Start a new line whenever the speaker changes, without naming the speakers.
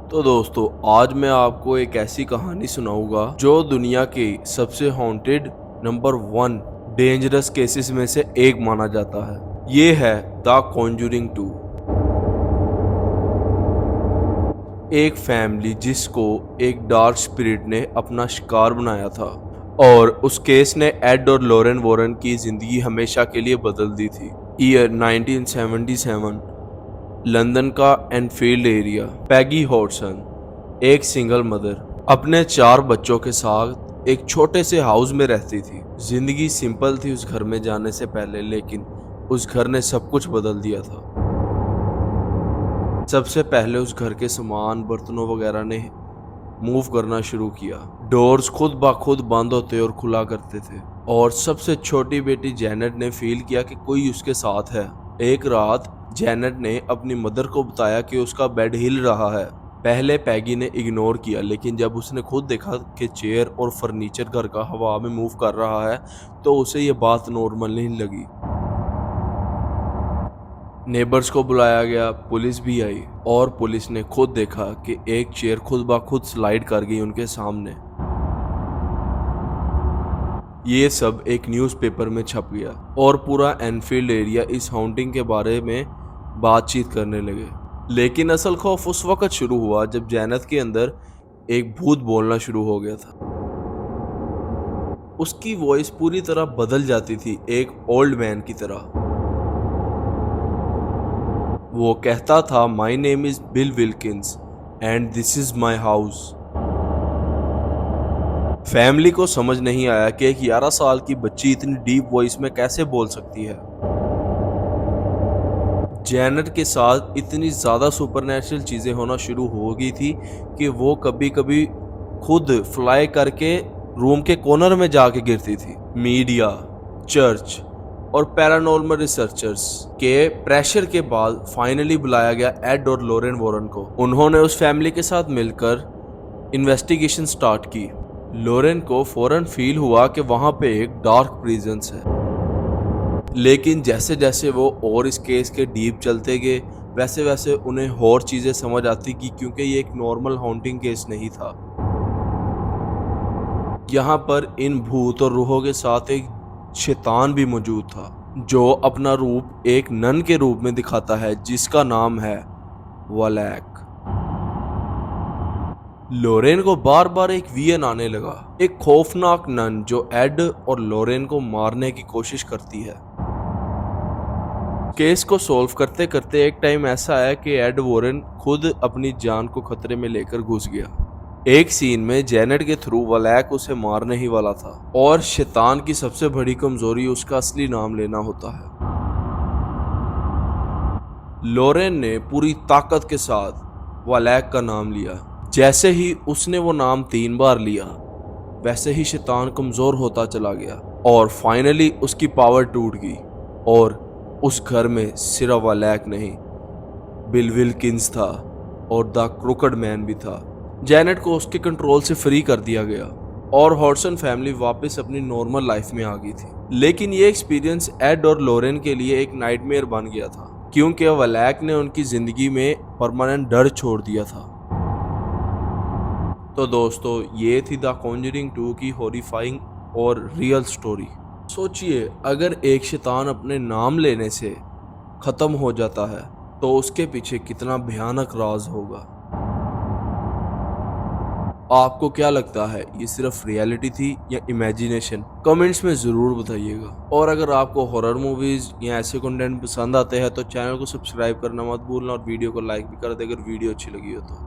तो दोस्तों आज मैं आपको एक ऐसी कहानी सुनाऊंगा जो दुनिया के सबसे हॉन्टेड नंबर 1 डेंजरस केसेस में से एक माना जाता है। ये है द कॉन्जूरिंग 2। एक फैमिली जिसको एक डार्क स्पिरिट ने अपना शिकार बनाया था और उस केस ने एड और लॉरेन वॉरेन की जिंदगी हमेशा के लिए बदल दी थी। ईयर 1977, लंदन का एनफील्ड एरिया। पैगी हॉडसन, एक सिंगल मदर, अपने 4 बच्चों के साथ एक छोटे से हाउस में रहती थी। जिंदगी सिंपल थी उस घर में जाने से पहले, लेकिन उस घर ने सब कुछ बदल दिया था। सबसे पहले उस घर के सामान बर्तनों वगैरह ने मूव करना शुरू किया। डोर्स खुद ब खुद बंद होते और खुला करते थे और सबसे छोटी बेटी जैनेट ने फील किया कि कोई उसके साथ है। एक रात जैनेट ने अपनी मदर को बताया कि उसका बेड हिल रहा है। पहले पैगी ने इग्नोर किया, लेकिन जब उसने खुद देखा कि चेयर और फर्नीचर घर का हवा में मूव कर रहा है तो उसे ये बात नॉर्मल नहीं लगी। नेबर्स को बुलाया गया, पुलिस भी आई और पुलिस ने खुद देखा कि एक चेयर खुद ब खुद स्लाइड कर गई उनके सामने। ये सब एक न्यूज़पेपर में छप गया और पूरा एनफील्ड एरिया इस हाउंटिंग के बारे में बातचीत करने लगे। लेकिन असल खौफ उस वक्त शुरू हुआ जब जैनत के अंदर एक भूत बोलना शुरू हो गया था। उसकी वॉइस पूरी तरह बदल जाती थी, एक ओल्ड मैन की तरह। वो कहता था, my name is bill Wilkins and this is my house. Family को समझ नहीं आया कि एक 11 साल की बच्ची इतनी डीप वॉइस में कैसे बोल सकती है। जैनेट के साथ इतनी ज्यादा सुपरनेचुरल चीजें होना शुरू हो गई थी कि वो कभी कभी खुद फ्लाई करके रूम के कॉर्नर में जाके गिरती थी। मीडिया, चर्च और पैरानॉर्मल रिसर्चर्स के प्रेशर के बाद फाइनली बुलाया गया एड और लॉरेन वॉरेन को। उन्होंने उस फैमिली के साथ मिलकर इन्वेस्टिगेशन स्टार्ट की। लॉरेन को फौरन फील हुआ कि वहां पे एक डार्क प्रेजेंस है, लेकिन जैसे जैसे वो और इस केस के डीप चलते गए वैसे वैसे उन्हें और चीजें समझ आती कि क्योंकि ये एक नॉर्मल हॉन्टिंग केस नहीं था। यहाँ पर इन भूत और रूहों के साथ एक शैतान भी मौजूद था जो अपना रूप एक नन के रूप में दिखाता है जिसका नाम है वलैक। लॉरेन को बार बार एक विजन आने लगा, एक खौफनाक नन जो एड और लॉरेन को मारने की कोशिश करती है। केस को सॉल्व करते करते एक टाइम ऐसा आया कि एड वॉरेन खुद अपनी जान को खतरे में लेकर घुस गया। एक सीन में जैनेट के थ्रू वलैक उसे मारने ही वाला था और शैतान की सबसे बड़ी कमजोरी उसका असली नाम लेना होता है। लॉरेन ने पूरी ताकत के साथ वलैक का नाम लिया। जैसे ही उसने वो नाम 3 बार लिया वैसे ही शैतान कमजोर होता चला गया और फाइनली उसकी पावर टूट गई और उस घर में सिर्फ वलैक नहीं, बिल विल्किंस था और द क्रोकेड मैन भी था। जैनेट को उसके कंट्रोल से फ्री कर दिया गया और हॉडसन फैमिली वापस अपनी नॉर्मल लाइफ में आ गई थी। लेकिन ये एक्सपीरियंस एड और लॉरेन के लिए एक नाइटमेयर बन गया था क्योंकि वलैक ने उनकी जिंदगी में परमानेंट डर छोड़ दिया था। तो दोस्तों ये थी द कॉन्जरिंग 2 की हॉरिफाइंग और रियल स्टोरी। सोचिए अगर एक शैतान अपने नाम लेने से खत्म हो जाता है तो उसके पीछे कितना भयानक राज होगा। आपको क्या लगता है, ये सिर्फ रियलिटी थी या इमेजिनेशन? कमेंट्स में ज़रूर बताइएगा। और अगर आपको हॉरर मूवीज़ या ऐसे कंटेंट पसंद आते हैं तो चैनल को सब्सक्राइब करना मत भूलना और वीडियो को लाइक भी कर दे अगर वीडियो अच्छी लगी हो तो।